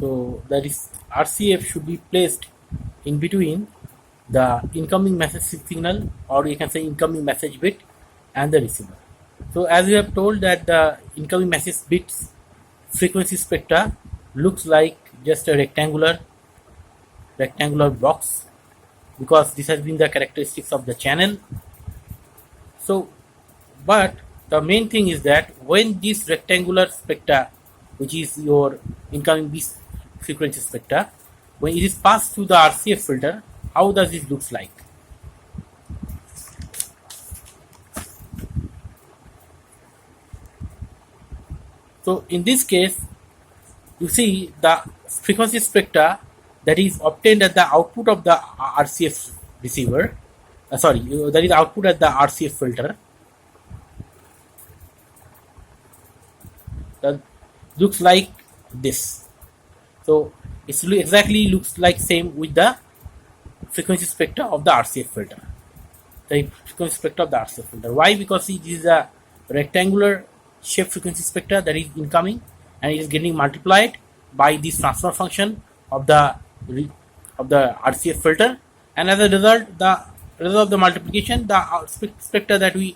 So that is RCF should be placed in between the incoming message signal, or you can say incoming message bit, and the receiver. So as we have told that the incoming message bits frequency spectra looks like just a rectangular box, because this has been the characteristics of the channel. So but the main thing is that when this rectangular spectra, which is your incoming B frequency spectra, when it is passed through the RCF filter, how does it looks like? So in this case, you see the frequency spectra that is obtained at the output of the RCF receiver, that is output at the RCF filter, that looks like this. So it exactly looks like same with the frequency spectra of the RCF filter. The frequency spectra of the RCF filter. Why? Because it is a rectangular shape frequency spectra that is incoming, and it is getting multiplied by this transfer function of the RCF filter, and as a result, of the multiplication, the spectra that we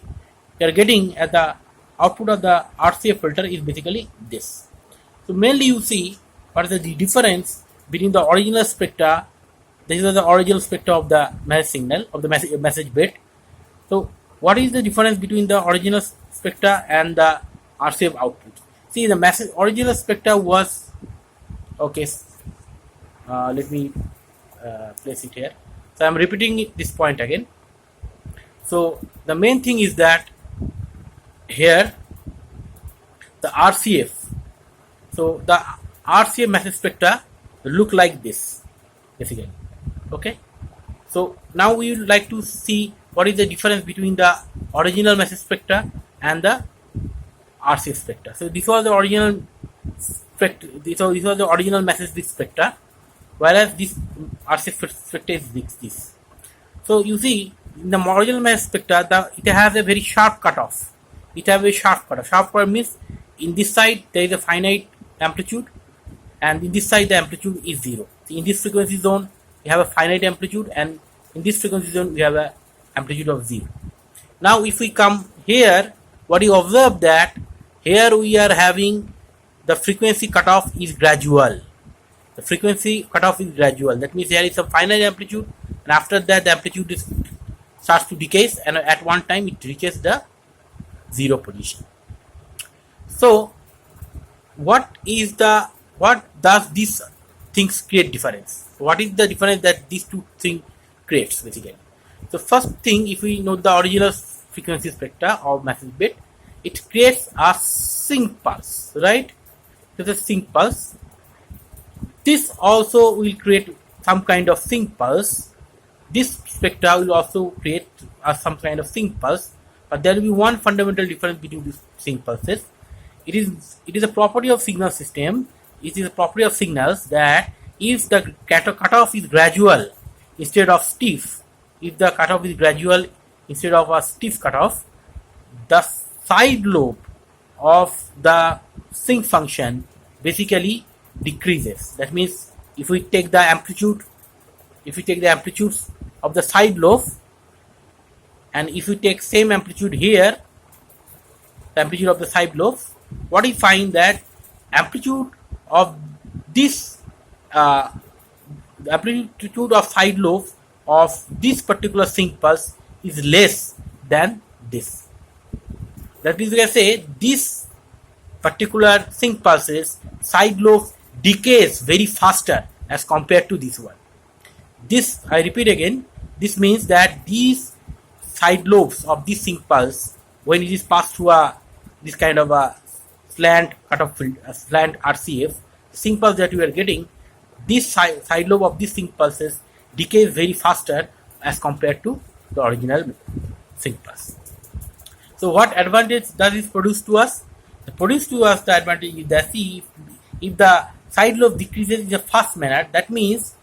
are getting at the output of the RCF filter is basically this. So mainly you see what is the difference between the original spectra. This is the original spectra of the message signal, of the message bit. So what is the difference between the original spectra and the RCF output? See, the original spectra was okay. Let me place it here. So I'm repeating this point again. So the main thing is that here the RCF. So the RCF message spectra look like this, basically. Okay. So now we would like to see what is the difference between the original message spectra and the RCF spectra. So this was the original spectra. This was the original message bit spectra, whereas this RCF spectra is this. So you see, in the original message spectra, it has a very sharp cutoff. It has a sharp cutoff. Sharp cutoff means in this side there is a finite amplitude, and in this side the amplitude is 0. In this frequency zone we have a finite amplitude, and in this frequency zone we have a amplitude of 0. Now if we come here, what you observe that here we are having the frequency cutoff is gradual. The frequency cutoff is gradual. That means there is a finite amplitude, and after that the amplitude starts to decay, and at one time it reaches the 0 position. So what does these things create difference? What is the difference that these two things creates, basically? So first thing, if we note the original frequency spectra of message bit, it creates a sync pulse, right? So the sync pulse. This also will create some kind of sync pulse. This spectra will also create some kind of sync pulse, but there will be one fundamental difference between these sync pulses. It is a property of signal system. It is a property of signals that if the cutoff is gradual instead of stiff, if the cutoff is gradual instead of a stiff cutoff, the side lobe of the sync function basically decreases. That means if we take the amplitudes of the side lobe, and if we take same amplitude here, the amplitude of the side lobe, what we find that amplitude of this the amplitude of side lobe of this particular sync pulse is less than this. That means we can say this particular sync pulses side lobe decays very faster as compared to this one. This, I repeat again, this means that these side lobes of this sync pulse, when it is passed through this kind of a slant cutoff slant RCF sync pulse that we are getting, this side lobe of this sync pulses decays very faster as compared to the original sync pulse. So what advantage does this produce to us? It produces to us the advantage is that if the side lobe decreases in a fast manner, that means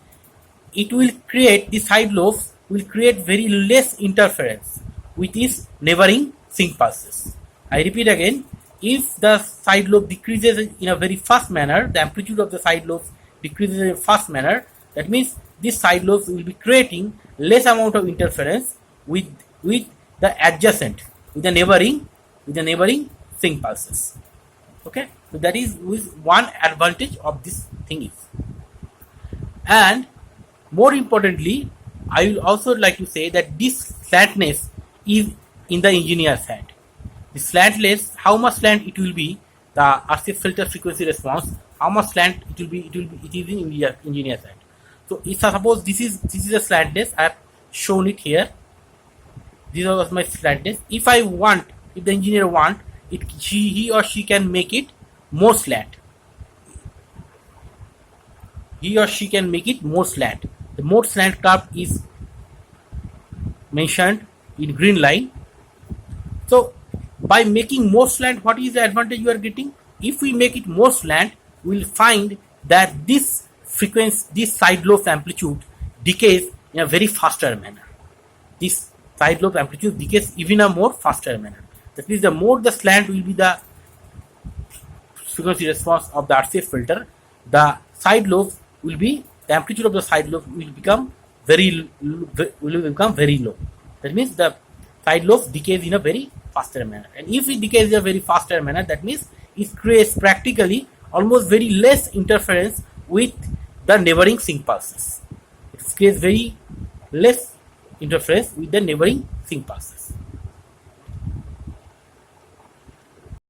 it will create, the side lobes will create very less interference with its neighboring sync pulses. I repeat again, if the side lobe decreases in a very fast manner, the amplitude of the side lobes decreases in a fast manner, that means these side lobes will be creating less amount of interference with the adjacent, with the neighboring sync pulses. Okay, so that is one advantage of this thing is. And more importantly, I will also like to say that this slantness is in the engineer's hand. The slantless, how much slant it will be, the RCF filter frequency response, how much slant it will be, it is in engineer's hand. So if suppose this is a slantless, I have shown it here. This was my slantless. If the engineer want it, he or she can make it more slant. He or she can make it more slant. The more slant curve is mentioned in green line. So by making more slant, what is the advantage you are getting? If we make it more slant, we will find that this frequency, this side lobe amplitude decays in a very faster manner. This side lobe amplitude decays even a more faster manner. That means the more the slant will be the frequency response of the RCF filter, the side lobes will be, the amplitude of the side lobe will become very low. That means the side lobes decays in a very faster manner. And if it decays in a very faster manner, that means it creates practically almost very less interference with the neighboring sync pulses. It creates very less interference with the neighboring sync pulses.